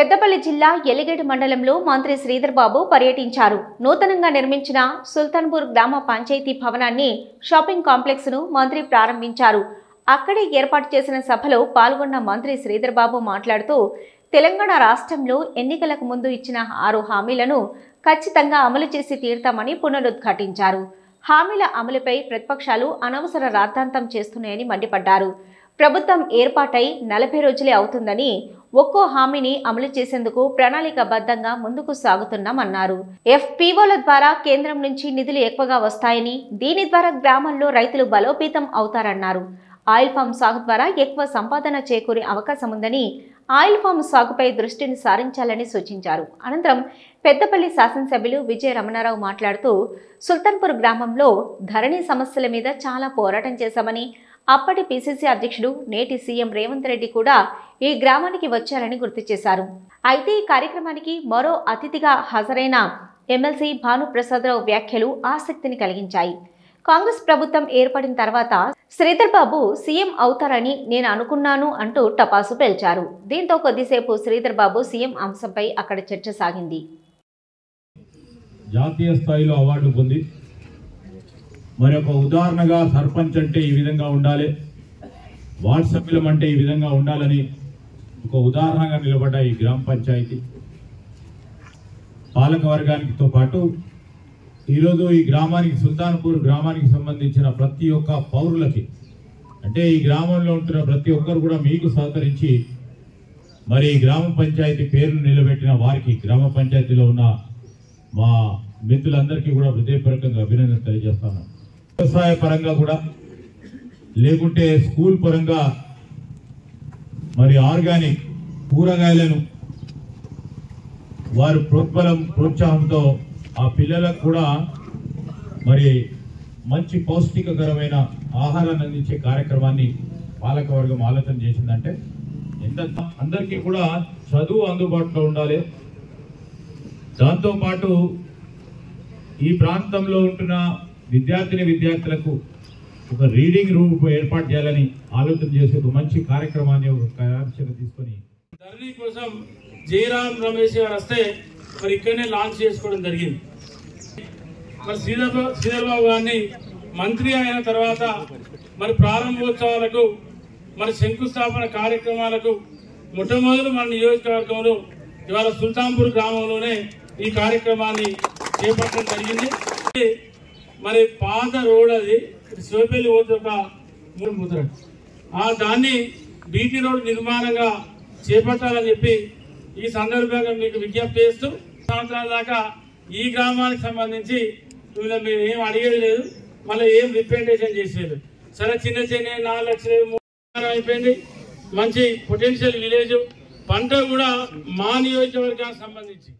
పెద్దపల్లి జిల్లా ఎలిగేడు మండలంలో మంత్రి శ్రీధర్ బాబు పర్యటించారు. నూతనంగా నిర్మించిన సుల్తాన్పూర్ గ్రామ పంచాయతీ భవనాన్ని షాపింగ్ కాంప్లెక్స్ ను మంత్రి ప్రారంభించారు. అక్కడే ఏర్పాటు చేసిన సభలో పాల్గొన్న మంత్రి శ్రీధర్ బాబు మాట్లాడుతూ తెలంగాణ రాష్ట్రంలో ఎన్నికలకు ముందు ఇచ్చిన 6 హామీలను ఖచ్చితంగా అమలు చేసి తీరుతామని పునరుద్ఘాటించారు. హామీల అమలుపై ప్రతిపక్షాలు అనవసర రాద్ధాంతం చేస్తున్నాయని మండిపడ్డారు. ప్రభుత్వం ఏర్పాటై 40 రోజులే అవుతుందని ఒక్కో హామీని అమలు చేసేందుకు ప్రణాళికాబద్ధంగా ముందుకు సాగుతున్నామన్నారు. FPOల ద్వారా కేంద్రం నుంచి నిధులు ఎక్కువగా వస్తాయని, దీని ద్వారా గ్రామాల్లో రైతులు బలోపేతం అవుతారన్నారు. ఆయిల్ ఫామ్ సాగు ద్వారా ఎక్కువ సంపాదన చేకూరే అవకాశం ఉందని, ఆయిల్ ఫామ్ సాగుపై దృష్టిని సారించాలని సూచించారు. అనంతరం పెద్దపల్లి శాసనసభ్యులు విజయ రమణారావు మాట్లాడుతూ సుల్తాన్పూర్ గ్రామంలో ధరణి సమస్యల మీద చాలా పోరాటం చేశామని, అప్పటి PCC అధ్యక్షుడు నేటి సీఎం రేవంత్ రెడ్డి కూడా ఈ గ్రామానికి వచ్చారని గుర్తు చేశారు. అయితే ఈ కార్యక్రమానికి మరో అతిథిగా హాజరైన ఎమ్మెల్సీ భానుప్రసాదరావు వ్యాఖ్యలు ఆసక్తిని కలిగించాయి. కాంగ్రెస్ ప్రభుత్వం ఏర్పడిన తర్వాత శ్రీధర్ బాబు సీఎం అవుతారని నేను అనుకున్నాను అంటూ టపాసు పేల్చారు. దీంతో కొద్దిసేపు శ్రీధర్ బాబు సీఎం అంశంపై అక్కడ చర్చ సాగింది. జాతీయ స్థాయిలో అవార్డు పొంది మరి ఒక ఉదాహరణగా సర్పంచ్ అంటే ఈ విధంగా ఉండాలి, వార్డు సభ్యులం అంటే ఈ విధంగా ఉండాలని ఒక ఉదాహరణగా నిలబడ్డ ఈ గ్రామ పంచాయతీ పాలక వర్గానికితో పాటు ఈరోజు ఈ గ్రామానికి సుల్తాన్పూర్ గ్రామానికి సంబంధించిన ప్రతి ఒక్క పౌరులకి, అంటే ఈ గ్రామంలో ఉంటున్న ప్రతి ఒక్కరు కూడా మీకు సహకరించి మరి ఈ గ్రామ పంచాయతీ పేరును నిలబెట్టిన వారికి, గ్రామ పంచాయతీలో ఉన్న మా మిత్రులందరికీ కూడా హృదయపూర్వకంగా అభినందన తెలియజేస్తాను. వ్యవసాయ పరంగా కూడా లేకుంటే స్కూల్ పరంగా మరి ఆర్గానిక్ కూరగాయలను వారు ప్రోత్సాహంతో ఆ పిల్లలకు కూడా మరి మంచి పౌష్టికకరమైన ఆహారాన్ని అందించే కార్యక్రమాన్ని పాలకవర్గం ఆలోచన చేసిందంటే అందరికీ కూడా చదువు అందుబాటులో ఉండాలి. దాంతోపాటు ఈ ప్రాంతంలో ఉంటున్న విద్యార్థులకు ఒక రీడింగ్ రూమ్ ఏర్పాటు చేయాలని ఆలోచన చేసి ఒక మంచి కార్యక్రమాన్ని ఒక కార్యాచరణ తీసుకొని ధరణి కోసం జయరాం రమేష్ గారు వస్తే మరి ఇక్కడనే లాంచ్ చేసుకోవడం జరిగింది. మరి శ్రీధర్ బాబు గారిని మంత్రి అయిన తర్వాత మరి ప్రారంభోత్సవాలకు మరి శంకుస్థాపన కార్యక్రమాలకు మొట్టమొదటి మన నియోజకవర్గంలో ఇవాళ సుల్తాన్పూర్ గ్రామంలోనే ఈ కార్యక్రమాన్ని చేపట్టడం జరిగింది. మరి పాత రోడ్ అది శివపల్లి పోతే ఒక 3 ముద్రడు దాన్ని బీటీ రోడ్ నిర్మాణంగా చేపట్టాలని చెప్పి ఈ సందర్భంగా మీకు విజ్ఞప్తి చేస్తూ సంవత్సరాల దాకా ఈ గ్రామానికి సంబంధించి మీరు ఏం అడిగేది లేదు, మళ్ళీ ఏం రిప్రజెంటేషన్ చేసేది. సరే చిన్న 4 లక్షలు 3 అయిపోయింది. మంచి పొటెన్షియల్ విలేజ్ పంట కూడా మా నియోజకవర్గానికి సంబంధించి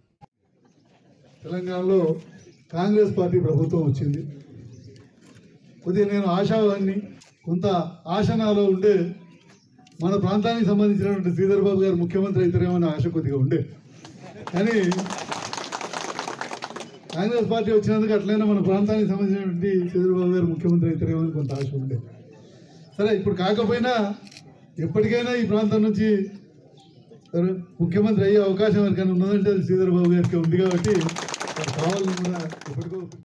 తెలంగాణలో కాంగ్రెస్ పార్టీ ప్రభుత్వం వచ్చింది. కొద్దిగా నేను ఆశావాన్ని కొంత ఆశనాలో ఉండే మన ప్రాంతానికి సంబంధించినటువంటి శ్రీధర్ బాబు గారు ముఖ్యమంత్రి అవుతారేమో అనే ఆశ కొద్దిగా ఉండే, కానీ కాంగ్రెస్ పార్టీ వచ్చినందుకు అట్లయినా మన ప్రాంతానికి సంబంధించినటువంటి శ్రీధర్ బాబు గారు ముఖ్యమంత్రి అవుతారేమో అని కొంత ఆశ ఉండే. సరే, ఇప్పుడు కాకపోయినా ఎప్పటికైనా ఈ ప్రాంతం నుంచి ముఖ్యమంత్రి అయ్యే అవకాశం ఎవరికైనా ఉన్నదంటే అది శ్రీధర్ బాబు గారికి ఉంది. కాబట్టి కావాలని కూడా ఎప్పటికో